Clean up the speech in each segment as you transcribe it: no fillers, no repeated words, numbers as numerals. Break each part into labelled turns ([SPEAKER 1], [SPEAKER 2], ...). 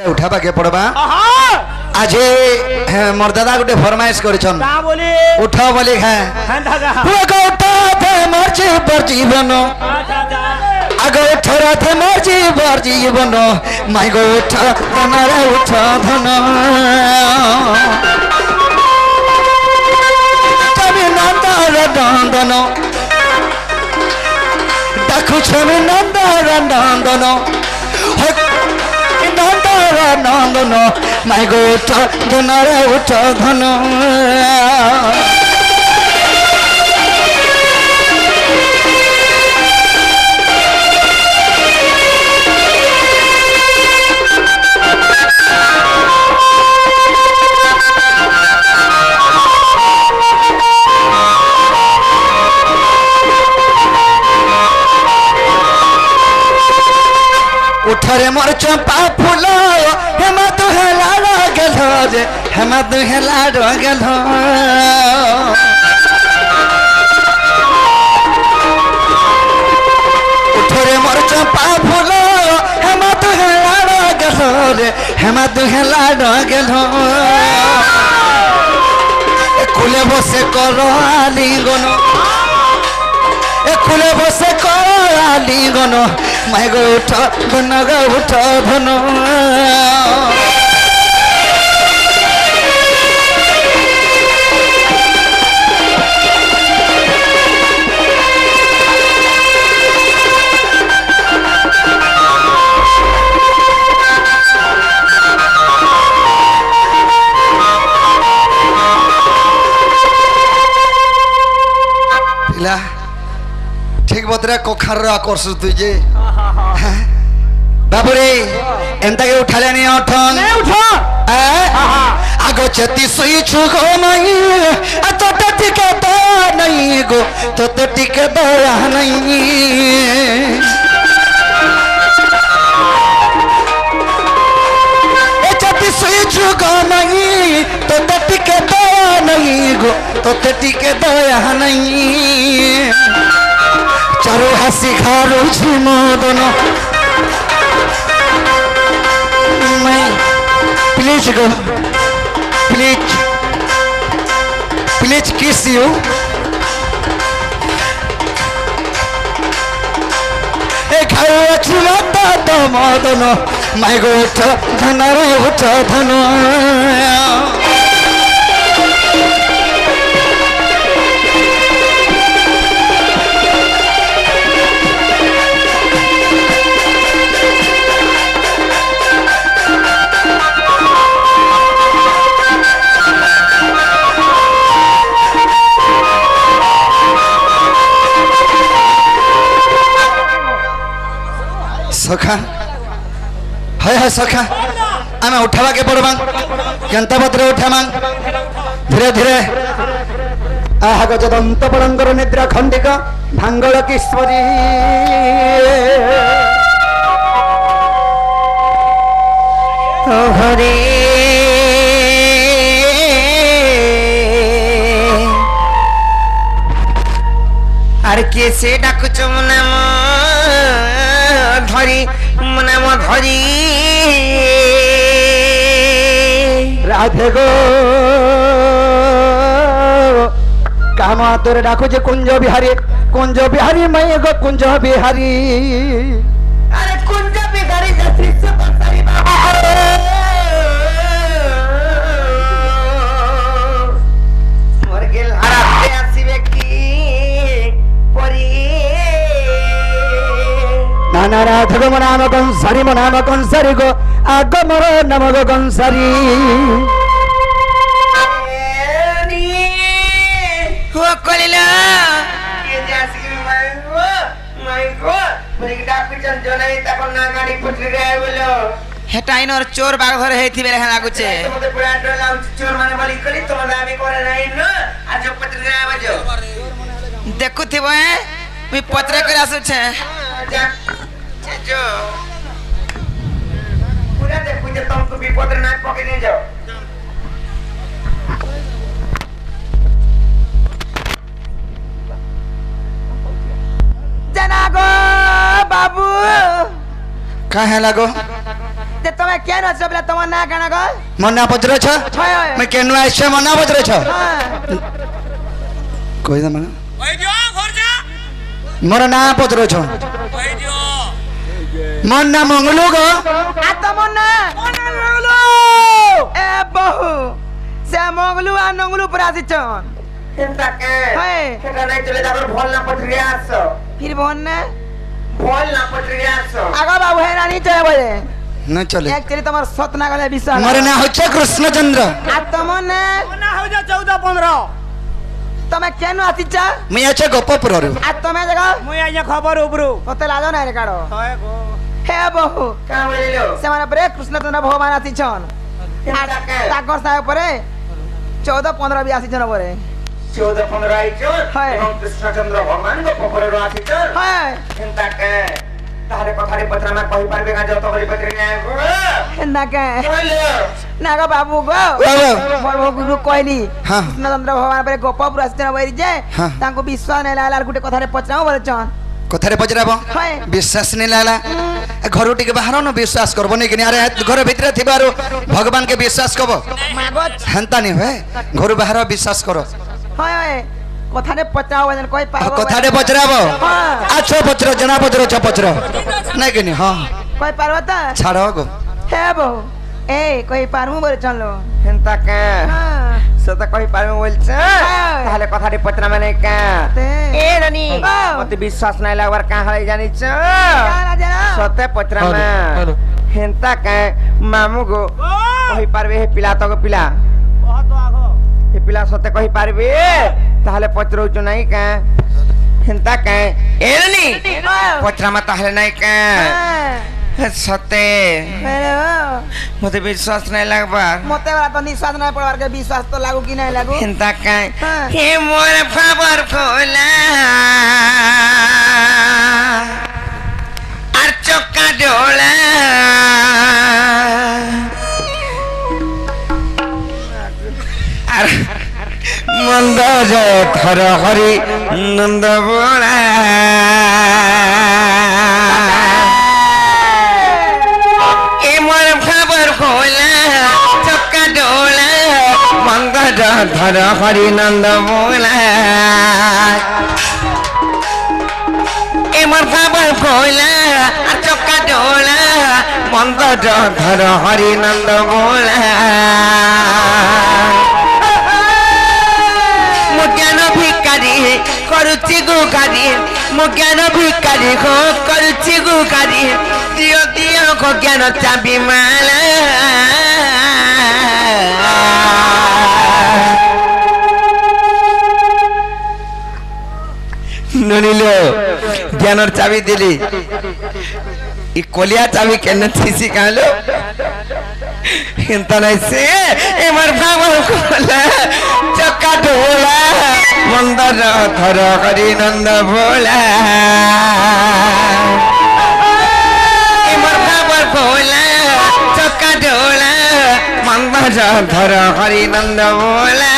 [SPEAKER 1] उठाबा के पड़बा आज मोर दादा गोटे फरमाइश करछन उठा बोले है उठा थे मोर जीवन आगो उठरा थे मोर जीवन माई गो उठा धनरा उठा धन तबे नंदर नंदन डाकू छमे another Nandan Nandan my go उठा धनरा उठा धन उठरे मोर चंपा फूल हेमा तो हेला गेल जे हेमा तो हेला गेल उठरे मोर चंपा फूल हेमा तो हेला गेल रे हेमा तो हेला गेल कुले बसे करो आलिंगन खुले बसे कली गन माय गो उठा धन गो उठा धन पिला ठीक बतरा कोखार आकर्ष तुझे बाबुरे एंता के उठाले नहीं उठन नहीं उठो आगो चती सही छुगो नहीं तो टिके तो नहीं गो तो टिके दया नहीं ए चती सही छुगो नहीं तो टिके दया नहीं गो तो टिके दया नहीं चारो हसी खारो मदन मैं please go please please kiss you चुलता तो मदन मैं गो उठा धनरा उठा धन सखा है सखा आम उठावा के पड़वा केंता पत्र उठामा धीरे धीरे आहग जदंत पड़ंगर निद्रा खंडिका भांगल किश्वरी हरे आर के से डाकुच नाम धरी नाम धरी राधे गो काम तोरे डाकू जे कुंज बिहारी मैं गो कुंज बिहारी अरे कुंज बिहारी शिष्य बंसारी बाबा मोर गेल हराते आसीबे की परी नाना राधव नाम कंसारी गो आग मोर नाम गो कंसारी हो कलिला ये जासी माय गो मने डाकू चन जनै तपन ना गाड़ी फुटि गए बोलो हेटाइन और चोर बाग धर हेथि बेले लागु छे मते पुरा डर लागु चोर माने बोली कली तुम दाबी करे नाही न आज पत्र गए बजो देखु थिबो है मी पत्र करे आसु छे जा जो पूरा देखु जे तुमको विपद ना पके नहीं जाओ जना गो बाबू कहाँ लगो તમે કેન છો પેલા તમાર ના કાણા ગો
[SPEAKER 2] મના પચરો છો મે કેનો આછે મના પચરો છો કોઈ દે મને
[SPEAKER 3] ઓય જો ઘર જા
[SPEAKER 2] મોર ના પચરો છો
[SPEAKER 3] ઓય જો
[SPEAKER 2] મન ના મંગલુ ગો
[SPEAKER 1] આ તો મંગલુ એ બહુ সে মঙ্গলু আর নঙ্গলু পরে আসিছন
[SPEAKER 4] এটাকে
[SPEAKER 1] হ্যাঁ
[SPEAKER 4] সেটা নাই চলে যাবে ভল না পটরিয়া আসো
[SPEAKER 1] ফির বন না
[SPEAKER 4] ভল না পটরিয়া আসো
[SPEAKER 1] আগা বাবু হে রানী চলে বলে
[SPEAKER 2] না চলে
[SPEAKER 1] একচুয়ালি তোমার সত না গলে বিশ্বাস
[SPEAKER 2] মোর না হচ্ছে কৃষ্ণচন্দ্র
[SPEAKER 1] আর তোমার না
[SPEAKER 3] না হই যা 14 15
[SPEAKER 1] তুমি কেন আসিছ
[SPEAKER 2] মুই আছে গোপপুর রে
[SPEAKER 1] আর তুমি জায়গা
[SPEAKER 3] মুই আইয়া খবর উপরু
[SPEAKER 1] কত লাজ না রে কাড়ো
[SPEAKER 3] হয় গো
[SPEAKER 1] হে বহু
[SPEAKER 4] কা বলিলো
[SPEAKER 1] সেমানে পরে কৃষ্ণচন্দ্র ভগবান আসিছন
[SPEAKER 4] এটাকে
[SPEAKER 1] তাকর সাহেব পরে 14 15 বি আসিছন পরে
[SPEAKER 4] 14 15 আইছো
[SPEAKER 1] হ্যাঁ।
[SPEAKER 4] এবং কৃষ্ণচন্দ্র ভগবান গো পপরে আসিছো
[SPEAKER 1] হ্যাঁ
[SPEAKER 4] এটাকে তাহলে কথারে পত্র না কই পারবে না যত করে পত্রিয়া গো
[SPEAKER 1] না কে
[SPEAKER 4] বলিলো
[SPEAKER 1] না গো বাবু গো বড় গুরু কইলি
[SPEAKER 2] হ্যাঁ।
[SPEAKER 1] কৃষ্ণচন্দ্র ভগবান পরে গোপপুর আসিছন বলি যে
[SPEAKER 2] হ্যাঁ।
[SPEAKER 1] তাଙ୍କୁ বিশ্বাস নাই লাগার গুটে কথারে পচরাও বলছন
[SPEAKER 2] কথারে পচরাব
[SPEAKER 1] হয়
[SPEAKER 2] বিশ্বাস নেই লাগলা ঘর টিকে বাহার ন বিশ্বাস করব নি কিনি আরে ঘর ভিতরে থিবারু ভগবান কে বিশ্বাস কব
[SPEAKER 1] মাগত
[SPEAKER 2] হেনতা নি হয় ঘর বাহার বিশ্বাস কর
[SPEAKER 1] হয় হয় কথারে পচরাও বলেন কই পারবো
[SPEAKER 2] কথারে পচরাব
[SPEAKER 1] হ্যাঁ।
[SPEAKER 2] আছো পচর জনা পচর ছ পচর নাই কিনি হ্যাঁ
[SPEAKER 1] কই পারবো তা
[SPEAKER 2] ছাড় গো
[SPEAKER 1] হে বউ এ কই পারমু বলছন লো
[SPEAKER 4] এটাকে
[SPEAKER 1] হ্যাঁ
[SPEAKER 4] সেটা কই পারবে বলছে তাহলে কথারে পত্র মানে কা
[SPEAKER 1] তে
[SPEAKER 4] এ রানী
[SPEAKER 1] হ্যাঁ।
[SPEAKER 4] মতে বিশ্বাস নাই লাগবার কা হয় জানিছ
[SPEAKER 1] জানা জানা
[SPEAKER 4] সতে পত্র মা হেনতা কা মামু গো কই পারবে হে পিলা তো গো পিলা
[SPEAKER 3] বহুত আগো
[SPEAKER 4] হে পিলা সতে কই পারবে তাহলে পত্র উচ নাই কা হেনতা কা এ রানী পত্র মা তাহলে নাই কা সতে
[SPEAKER 1] হ্যালো
[SPEAKER 4] মতে বিশ্বাস নাই লাগবার
[SPEAKER 1] মতে বলা তো নিঃশ্বাস নাই পড়বার কে বিশ্বাস তো লাগু কি নাই লাগু
[SPEAKER 4] হেনতা কা
[SPEAKER 1] হ্যাঁ।
[SPEAKER 4] হে মোর ফাবর ফোলা আর চক্কা ডোলা আর মন্দ জয় ধর হরি নন্দ বোলা এ মোর ফাবর ফোলা চক্কা ডোলা মন্দ জয় ধর হরি নন্দ বোলা এমন ফাবর ফোলা আর চক্কা ডোলা মন্দ ধর হরি নন্দ বোলা মু জ্ঞান ভিকারি করুচি গুকারি মু জ্ঞান ভিকারি করুচি গুকারি দিও দিও গো জ্ঞান চাবি মালা ননিল জ্ঞানর চাবি দিলি ই কলিয়া চাবি কেন থিসি কালো কিন্তু নাই সে এবার ভাবর কোলা চক্কা ঢোলা মন্দর ধর হরি নন্দ ভোলা এবার ভাবর কোলা চক্কা ঢোলা মন্দর ধর হরি নন্দ ভোলা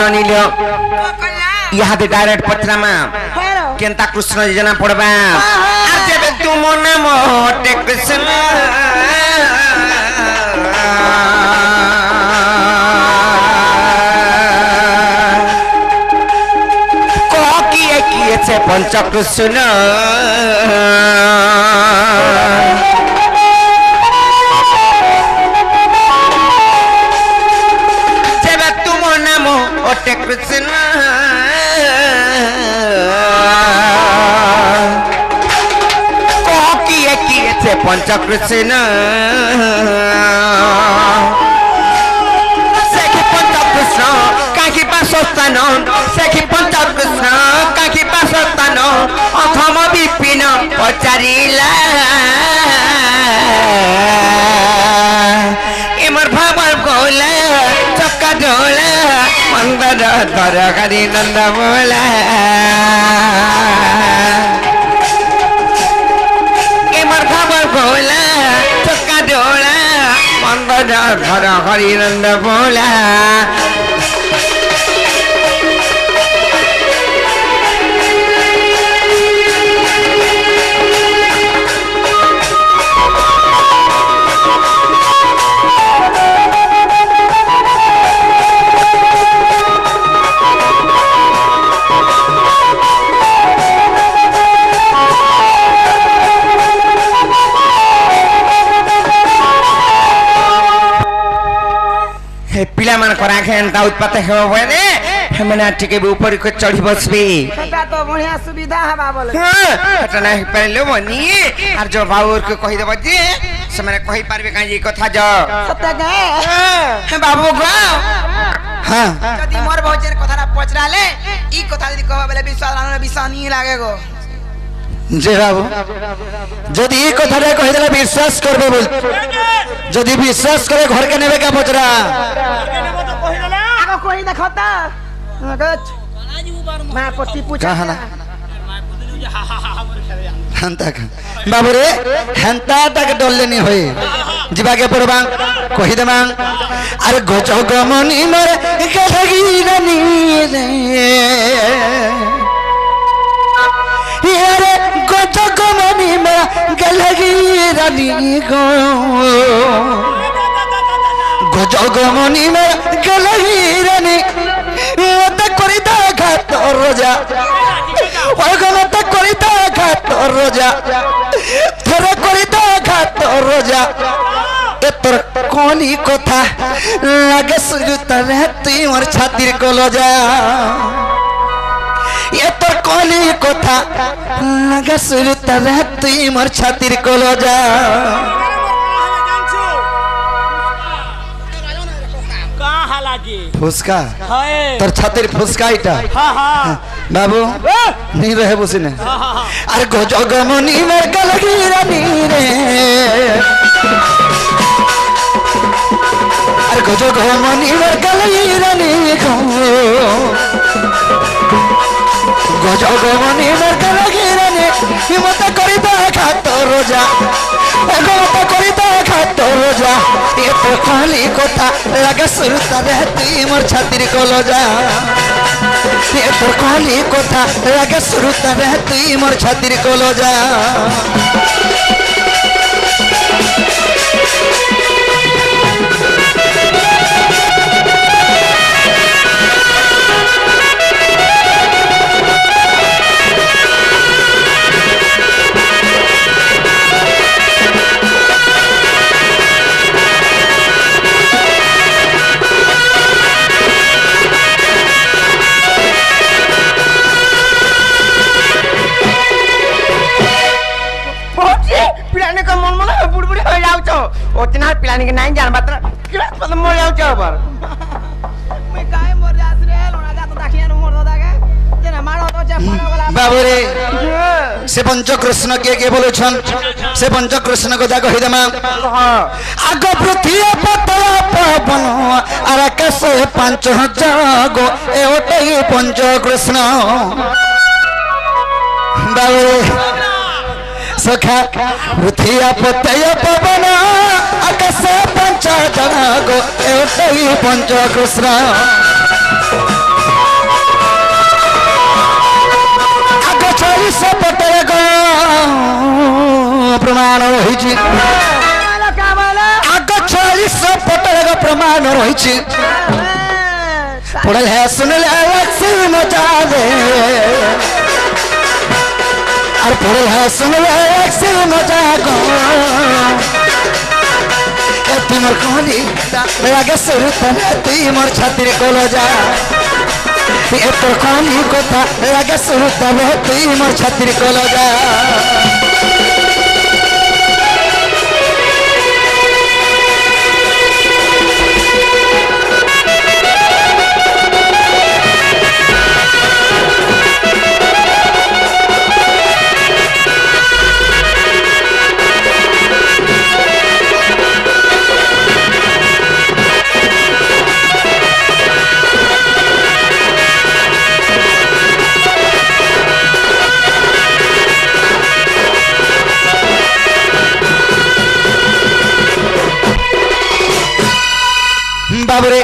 [SPEAKER 4] ননিল ইহাতে ডাইরেক্ট পত্রামা
[SPEAKER 1] হ্যালো
[SPEAKER 4] কেনতা কৃষ্ণ যোজনা পড়বা আর যেবে তুম নাম হটে কৃষ্ণ কিয়ে কিয়েছে পঞ্চকৃষ্ণ যেবে তুম নাম হটে কৃষ্ণ কিয়ে কিয়েছে পঞ্চকৃষ্ণ সেখি পঞ্চকৃষ্ণ কাকি বাসস্থান সেখি পঞ্চকৃষ্ণ কাকি বাসস্থান অথম বিপিন পচারিলা এমর ভাবর গোলা চক্কা ঢোলা মন্দর धर हरि नंद बोला के मरखा बर बोला चक्का डोला मंद धर हरि नंद बोला पिला मन करा खेनता उत्पात हेबो बने हमना ठीक ऊपर को चढ़ी बसबे
[SPEAKER 1] সেটা তো বড়িয়া সুবিধা হবা বলে
[SPEAKER 4] हटा नहीं पहले बनी और जो बाबूर को कहि देबो जे से माने कहि पारबे काई कथा जो
[SPEAKER 1] সত্য গে
[SPEAKER 4] बाबू गो
[SPEAKER 2] हाँ
[SPEAKER 1] যদি মোর ভোজের কথাটা পচরালে ই কথা যদি কবা বলে বিশ্বাস নি লাগে গো
[SPEAKER 2] যে বাবু যদি এই কথাটা কই দিলে বিশ্বাস করবে বল যদি বিশ্বাস করে ঘরকে নেবে কে পচরা
[SPEAKER 1] আগো কই দেখো তা মা পটি পুছা
[SPEAKER 2] কাহা না হেন্তা বাবু রে হেন্তা তাকে ডললে নি হই জিবাকে পড়বা কই দেমা আর গজ গমনি মরে গলগি রানী রে यारे गोतो गमनी मरा गलगी रानी गो गोजो गमनी मरा गलगी रानी ओते करिता घात रोजा ओय गमते करिता घात रोजा थरे करिता घात रोजा एतर कोनी कथा लागे सुजुत रहती मोर छातिर कलजा ये तो कोली कोथा लगा सुलता रहती मोर छातिर कलजा
[SPEAKER 3] कहाँ हालाजी
[SPEAKER 2] फुसका
[SPEAKER 3] हाय
[SPEAKER 2] তোর ছাতির ফুসকা এটা
[SPEAKER 3] हाँ हाँ
[SPEAKER 2] বাবু নি রহে বসিনে আর গজগমনি মের গলগি রানী রে আর গজগমনি মের গলগি রানী গো গজগমনি মের গলগি রানী হিমত করিতা খাত রোজা হিমত করিতা খাত রোজা এ তো খালি কথা লাগা সুরতা रहती মোর ছাতির কলজা এ তো খালি কথা লাগা সুরতা रहती মোর ছাতির কলজা
[SPEAKER 4] पिलाने का मन मन बुड़बुड़ी हो जाओ छो ओतना पिलाने के नहीं जान बात किला मतलब मर जाओ छो पर
[SPEAKER 1] মই কাই মর যাস রে লোনা যা তো দেখিয়ে মর দাগে যে না মারো তো যে মারো বলা
[SPEAKER 2] বাবু রে সে পঞ্চকৃষ্ণ কে বলেছেন সে পঞ্চকৃষ্ণ কথা কহি দেমা আগ পৃথিবী পতলা পবন আর আকাশে পাঁচ জগ এ ওটাই পঞ্চকৃষ্ণ বাবু রে सखा पृथ्वी पतय पवन आकाश पंच जग एवटई पंच कृष्ण आग छड़ी से पतय ग प्रमाण रही आग छड़ी से पतय ग प्रमाण रही पड़ल है सुन ले लक्ष्मी मजा दे और पड़ल है सुन से मजा गो तुमर कहली लगे सुरत तुई मोर छातिर कलजा ए तो कहली कथा लगे सुरत तुई मोर छातिर कलजा বাবুরে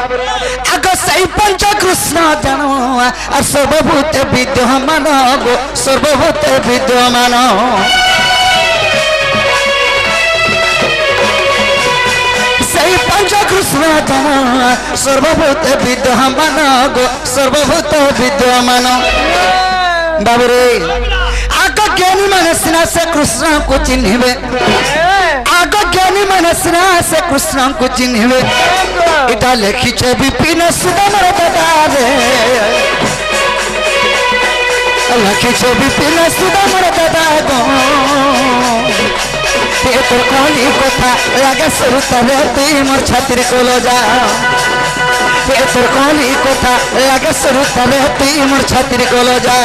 [SPEAKER 2] আগ সেই পঞ্চ কৃষ্ণ জানো আর সর্বভূতে বিদ্যমান গো সর্বভূতে বিদ্যমান সেই পঞ্চ কৃষ্ণ জানো সর্বভূতে বিদ্যমান গো সর্বভূত বিদ্যমান বাবুরে আগ জ্ঞানী মানে সিনা সে কৃষ্ণକୁ চিহ্নিবে আগ জ্ঞানী মানে সিনা সে কৃষ্ণକୁ চিহ্নিবে এটা লেখিছে বিপিন সুদামর দাদারে লেখিছে বিপিন সুদামর দাদা গো এ তোর কলি কথা লাগে সুরতারে তুই মোর ছাতির কোলো যা এ তোর কলি কথা লাগে সুরতারে তুই মোর ছাতির কোলো যা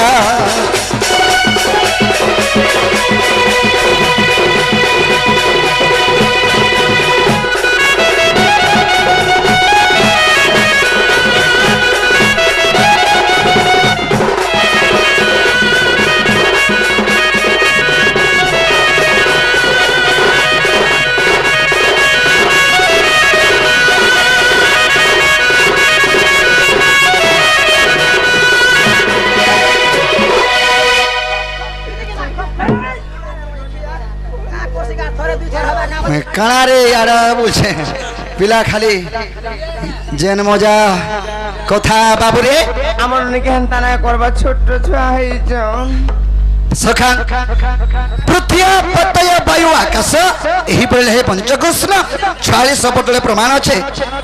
[SPEAKER 2] কানারে আরা বলছে পিলা খালি জেন মজা কথা বাবুরে
[SPEAKER 4] আমার নাকি হেনতা না করবা ছোট ছুয়া হইছ
[SPEAKER 2] সখা পৃথিবী পতয় বায়ু আকাশ এই বলে হে পঞ্চকৃষ্ণ 46 পটলে প্রমাণ আছে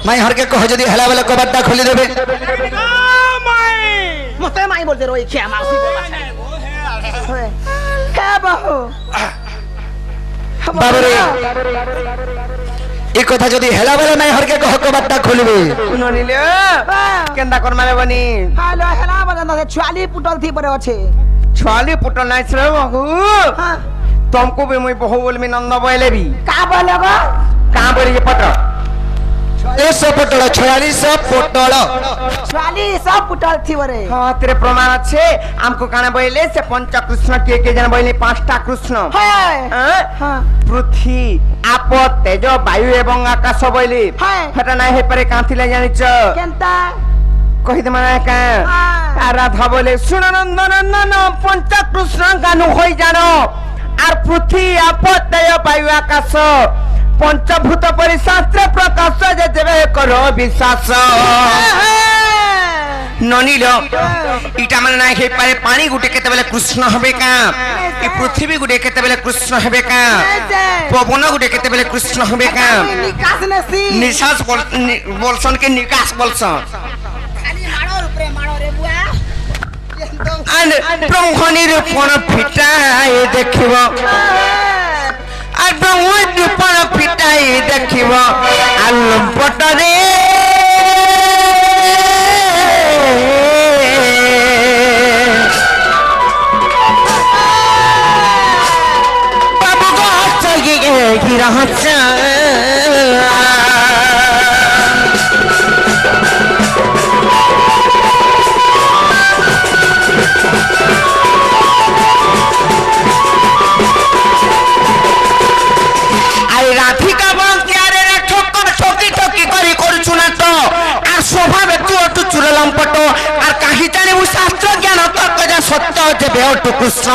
[SPEAKER 2] মাই হরকে কহ যদি হেলা বেলা কবাটটা খুলি দেবে
[SPEAKER 3] মতে মাই বলতে রই কে মাউসি বলা কে বাহু
[SPEAKER 2] বাবুরে এই কথা যদি হেলা বেলা মাই হরকে কহ কবাটটা খুলবে
[SPEAKER 4] ননিলে কেনতা করমালে বনি
[SPEAKER 3] হ্যালো হেলা বাজান 46 পুটল থি পরে আছে
[SPEAKER 4] 46 পুটল নাই ছিল বাহু
[SPEAKER 3] हां
[SPEAKER 4] तुमको भी मुई बहु बोल में नंद बोले भी
[SPEAKER 3] का बोले गो
[SPEAKER 4] कहां बोली ये पत्र
[SPEAKER 2] 46 पटल 46 पटल
[SPEAKER 3] 46 पुटल थी बरे
[SPEAKER 4] हाँ तेरे प्रमाण अच्छे हमको कहना बोले से पंच कृष्ण के जन बोले 5टा कृष्ण
[SPEAKER 3] हां
[SPEAKER 4] हाँ?
[SPEAKER 3] हां
[SPEAKER 4] पृथ्वी आप तेज वायु एवं आकाश बोले
[SPEAKER 3] हाँ।
[SPEAKER 4] हटा नहीं है परे कांतिले जानिच
[SPEAKER 3] केनता
[SPEAKER 4] कहि दे माने का
[SPEAKER 3] हाँ।
[SPEAKER 4] राधा बोले सुन नंदन पंच कृष्ण गानु होई जानो আর পৃথ্বী আপত্তয় বায়ু আকাশ পঞ্চভূত পরিশাস্ত্র প্রকাশ যে দেবে করো বিশ্বাস ননিল ইটা মানে নাই হেই পারে পানি গুটে কেতেবেলে কৃষ্ণ হবে কা এই পৃথিবী গুটে কেতেবেলে কৃষ্ণ হবে কা পবন গুটে কেতেবেলে কৃষ্ণ হবে কা
[SPEAKER 3] निकास नसी
[SPEAKER 4] নিশ্বাস বলছন কে নিকাশ বলছন
[SPEAKER 3] खाली मारो रे बुआ
[SPEAKER 4] ব্রহ্মণীর পণ ফিটাই দেখিব আর ব্রহ্মণীর পণ ফিটাই দেখিব আলম পটরে বাবু গাছ গিরা হচ্ছে রাধিকা বন্তিয়ারে ঠক্কর ঠকি ঠকি করি করছু না তো আর স্বভাবে তুই একটু চুরলম্পট আর কাহি জানিবু শাস্ত্র জ্ঞান তর্ক যা সত্য যে বেহটু কৃষ্ণ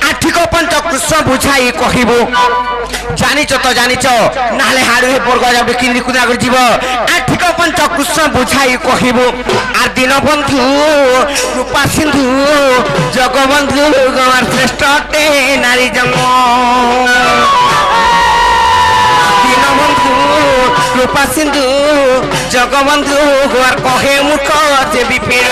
[SPEAKER 4] আঠিক পঞ্চ কৃষ্ণ বুঝাই কহিবু জানিছ তো জানিছ নাহলে হাড়ু হে বর্গ যাবে কিনি কুদা করে যাব আঠিক পঞ্চ কৃষ্ণ বুঝাই কহিবু আর দীনবন্ধু কৃপা সিন্ধু জগবন্ধু গমার শ্রেষ্ঠ নারী জন্ম দীনবন্ধু কৃপা সিন্ধু জগবন্ধু গোয়ার কহে মুখ যে বিপিন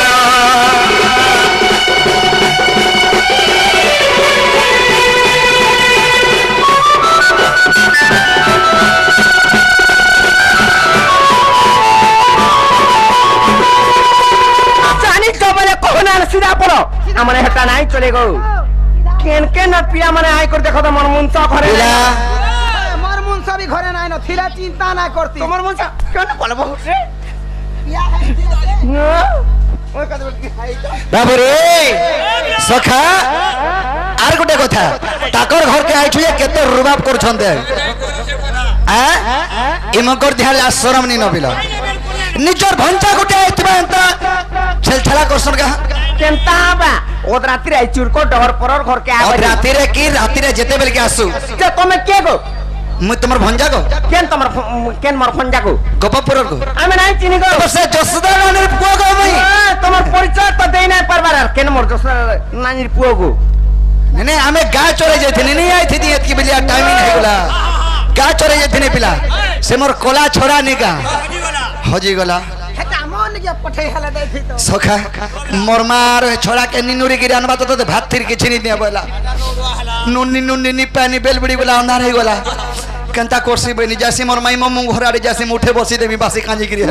[SPEAKER 4] জানি তো বলে কখনো সিধা পড়ো আমার হেটা নাই চলে গো কেন কেন পিয়া মানে আই করে দেখো তো মন মন তো ঘরে
[SPEAKER 3] मोर मुन सभी घरे नाइ न थिला चिंता ना करती
[SPEAKER 4] তোমার মন কেন বলবো রে
[SPEAKER 3] या है
[SPEAKER 4] ওই কথা বলছি
[SPEAKER 2] বাবুরে সখা আর গোটে কথা তাকর ঘরকে আইছু যে কেতে রুবাব করছন্তে ইমকর দেহালে আশ্রম নি নবিল ନିଜର ଭଞ୍ଜା ଗୋଟେ ଆଇଥିବା ଏନ୍ତା ଛେଲଛେଲା କରସନ୍ କା
[SPEAKER 4] କେନ୍ତା ହବା ଓଦ ରାତିରେ ଆଇଚୁର କୋ ଡର ପରର ଘର କେ
[SPEAKER 2] ଆଉ
[SPEAKER 4] ଆବା
[SPEAKER 2] ରାତିରେ କି ରାତିରେ ଯେତେବେଳେ କି ଆସୁ
[SPEAKER 4] ଯେ ତମେ କେ ଗো
[SPEAKER 2] ମୁଁ ତମର ଭଞ୍ଜା ଗো
[SPEAKER 4] କେନ୍ ତମର କେନ୍ ମର ফঞ্জা গো
[SPEAKER 2] ଗୋପପୁର ଗো
[SPEAKER 4] ଆମେ ନାଇଁ ଚିନି ଗো
[SPEAKER 2] ସେ ଯଶୋଦା ରାଣୀର ପୁଅ ଗো ମୁଇଁ
[SPEAKER 4] ତମର ପରିଚୟ ତ ଦେଇ ନାଇଁ ପାରବାର କେନ୍ ମର ଯଶ ନାଇଁ ପୁଅ ଗো
[SPEAKER 2] ନାଇଁ ଆମେ ଗାଁ ଚରେ ଯାଇଥିନି ନାଇଁ ଆଇଥିନି ଏତକି ବେଲିଆ ଟାଇମିଂ ହେଇଗଲା ଗାଁ ଚରେ ଯାଇଥିନି ପିଲା ସେ ମୋର କଲା ଛଡା ନିକା ହଜିଗଲା
[SPEAKER 3] হেটা মন গিয়া পঠাই হেলা দেই তো
[SPEAKER 2] সখা মোর মার ছড়া কে নিনুরি গিরি আনবা তো ভাত থির কিছু নি দিয়া বলা নুনি নুনি নি পানি বেলবড়ি গলা अंधार হৈ গলা কেনতা করছি বনি যাসি মোর মাই মমু ঘরারে যাসি মুঠে বসি দেবি বাসি কাঁজি গিরি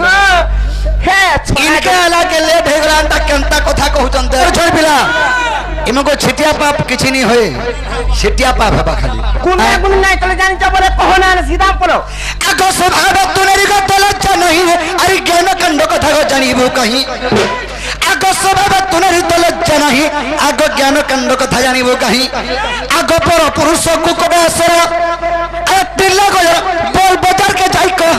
[SPEAKER 4] হে
[SPEAKER 2] ইনকে আলা কে লেট হৈ গলা তা কেনতা কথা কহুচন দে ছড় পিলা ইমগো ছিটিয়া পাপ কিছু নি হয়ে ছিটিয়া পাপ হবা খালি
[SPEAKER 4] কোন কোন নাই তলে জানি যাবলে কহনা সিধা পড়ো
[SPEAKER 2] আগো স্বভাব তুনেরি গত লজ্জা নহি আরে জ্ঞান কাণ্ড কথা গো জানিবু কহি আগো স্বভাব তুনেরি তো লজ্জা নহি আগো জ্ঞান কাণ্ড কথা জানিবু কহি আগো পর পুরুষ কুকবে আসরা আরে পিল্লা গো বল বাজার কে যাই কো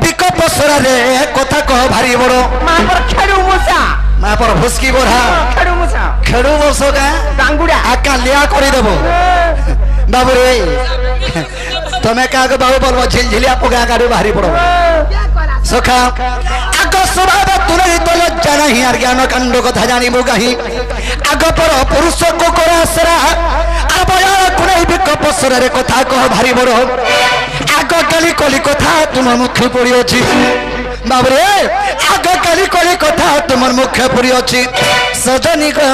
[SPEAKER 2] বিকপ সরা রে কথা কহ ভারি বড়
[SPEAKER 4] মা পর খেড়ু মুসা
[SPEAKER 2] মা পর ভুসকি বড়া
[SPEAKER 4] খেড়ু মুসা
[SPEAKER 2] খেড়ু বসো গা
[SPEAKER 4] গাঙ্গুড়া
[SPEAKER 2] আকা লিয়া করে দেব বাবু রে তুমি কাকে বাবু বলবো ঝিলঝিলিয়া পোকা গাড়ি বাহারি পড়ো সখা আগ স্বভাব তুলে তো লজ্জা নাহি আর জ্ঞান কাণ্ড কথা জানিবু কাহি আগ পর পুরুষ কুকুর আসরা আর বয়ার কুনাই বিকপ সরে কথা কহ ভারি বড় আগ কালি কলি কথা তোমার মুখে পড়িଅছি বাবরে আগ কালি কলি কথা তোমার মুখে পড়িଅছি সজনী গো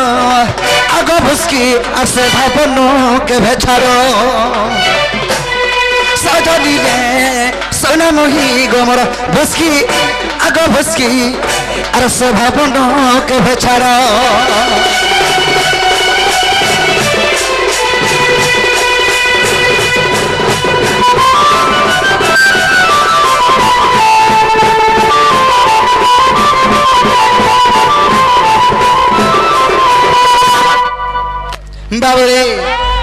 [SPEAKER 2] আগ ভুসকি আসে ভাবন কেভে ছাড়ো সজনী রে সোনা মহি গোমর ভুসকি আগ ভুসকি আর সে ভাবন কেভে ছাড়ো বাবরে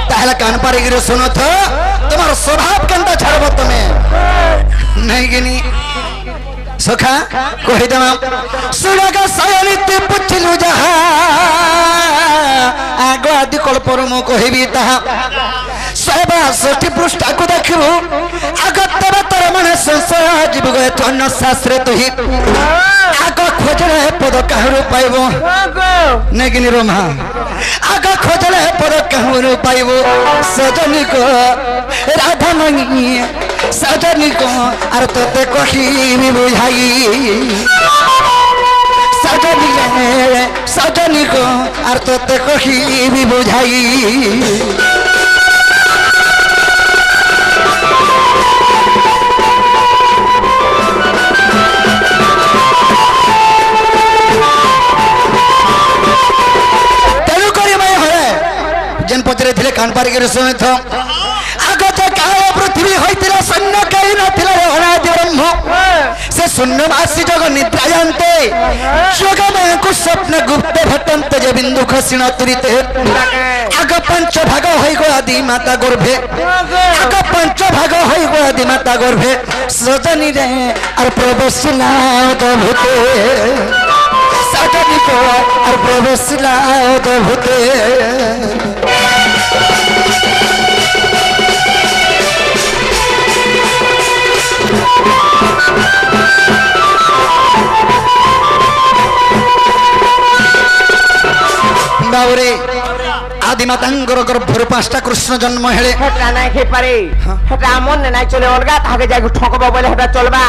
[SPEAKER 2] তাহলে কান পারি গিয়ে শোনো তো তোমার স্বভাব কেনটা ছাড়বো তুমি নাই গিনি সখা কহি দেব সুরগা সয়নিতে পুছিলু যাহা আগ আদি কল্পর মু কহিবি তাহা 162 পৃষ্ঠাକୁ ଦେଖିବୁ ଆଗତର ତର ମାନେ ସଂଶୟ ଯିବୁ ଗଏ ଧନ୍ୟ ଶାସ୍ତ୍ରେ ତୁହି ଆଗ ଖୋଜରେ ପଦ କାହାରୁ ପାଇବ ନେଗିନି ରୋମା ଆଗ ଖୋଜରେ ପଦ କାହାରୁ ପାଇବ ସଜନୀକ ରାଧାମଣୀ ସଜନୀକ ଆର ତତେ କହିବି ବୁଝାଇ সজনী গো আর তোতে কহিবি বুঝাই তেণু করি মাই হরে যেন পচরে থিলে কান পারিকি শুনিথ আগত কাল পৃথিবী হইতিলা সৈন্য কেই নথিলা অনাদি ব্রহ্ম से शून्यवासी जग निद्रा जानते जोगमायाଙ୍କୁ स्वप्न गुप्त घटन्ते जे बिंदु खसिण तुरिते आग पंच भाग होई गो आदि माता गर्भे आग पंच भाग होई गो आदि माता गर्भे सजनी रे और प्रवेशला अद्भुते सजनी को और प्रवेशला अद्भुते बाबरे आदि मातांगर गर्भर 5टा कृष्ण जन्म हेले
[SPEAKER 4] हेटा नाही खे पारे हेटा मन नाही चले अलगा थाके जाय ठकबो बोले हेटा चलबा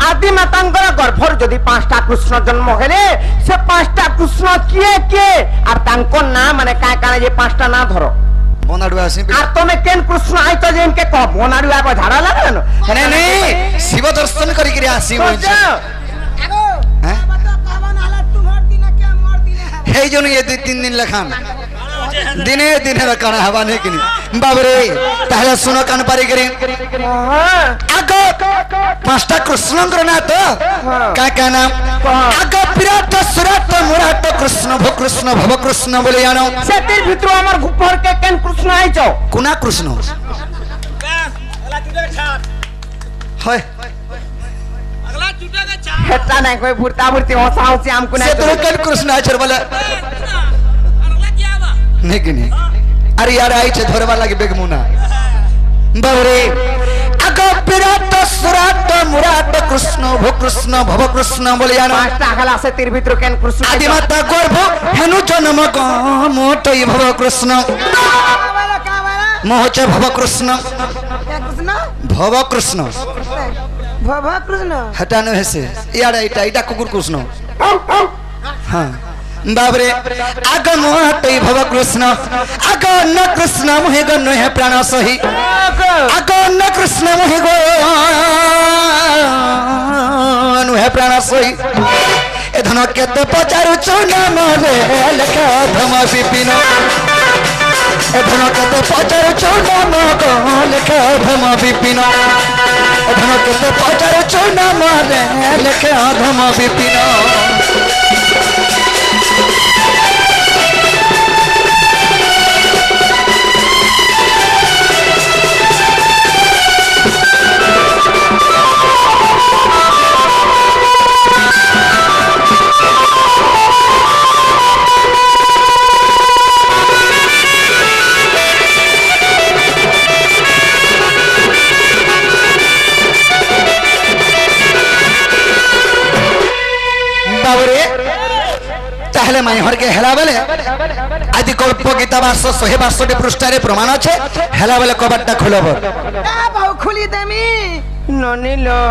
[SPEAKER 4] आदि मातांगर गर्भर जदी 5टा कृष्ण जन्म हेले से 5टा कृष्ण किए के और तांको नाम माने काय काने जे 5टा ना धरो
[SPEAKER 2] बोनाडु आसी
[SPEAKER 4] और तमे केन कृष्ण आई तो जेन के कह बोनाडु आबो झाड़ा लागन
[SPEAKER 2] नहीं नहीं शिव दर्शन करी के आसी
[SPEAKER 3] আগো
[SPEAKER 2] হ্যাঁ
[SPEAKER 3] বাবা কামান আলা তোমার দিনে কে মোর দিনে হবে
[SPEAKER 2] हे जन ये 2-3 दिन लखान दिने दिने रखना हवा नहीं किनी बाबरे ताहले सुनो कान पारी करी आगो 5टा कृष्णंकर ना तो का का नाम आगो विराट सुराट मुराट कृष्ण भो कृष्ण भव कृष्ण बोले जानो
[SPEAKER 4] सेतिर भितर हमर गुफर के केन कृष्ण आई छौ
[SPEAKER 2] कुना कृष्ण होय
[SPEAKER 1] হেটা নাই কই ভুরতা ভুরতি হসা হসি আমকু নাই
[SPEAKER 2] से तो कल कृष्ण आचर बोले नहीं कि नहीं अरे यार आई छे धरे वाला के बेगमुना बाबरे अगो विराट सुराट मुराट कृष्ण भो कृष्ण भव कृष्ण बोले यार
[SPEAKER 1] পাঁচটা খালা আছে তীর ভিতর কেন কৃষ্ণ
[SPEAKER 2] आदि माता गर्भ हेनु जन्म मोटई भव कृष्ण मोहच भव कृष्ण
[SPEAKER 3] কৃষ্ণ
[SPEAKER 2] भव कृष्ण
[SPEAKER 3] ভব কৃষ্ণ
[SPEAKER 2] हटानो है से यार इटा इटा कुकुर कृष्ण हाँ बाबरे आग मोहटई भव कृष्ण आग न कृष्ण मोहि गन है प्राण सही आग न कृष्ण मोहि गन है प्राण सही ए धन केते पचारु चुना मरे लेखा धम विपिन ए धन केते पचारु चुना मको लेखा धम विपिन ए धन केते पचारु चुना मरे लेखा धम विपिन बाबरे ताहले माई हर के हेला बेले आदि कल्प गीता 162 पृष्ठारे प्रमाण আছে হেলা বেলে কবাটটা খুলব
[SPEAKER 3] বাবু খুলি দেমি
[SPEAKER 1] ননিলো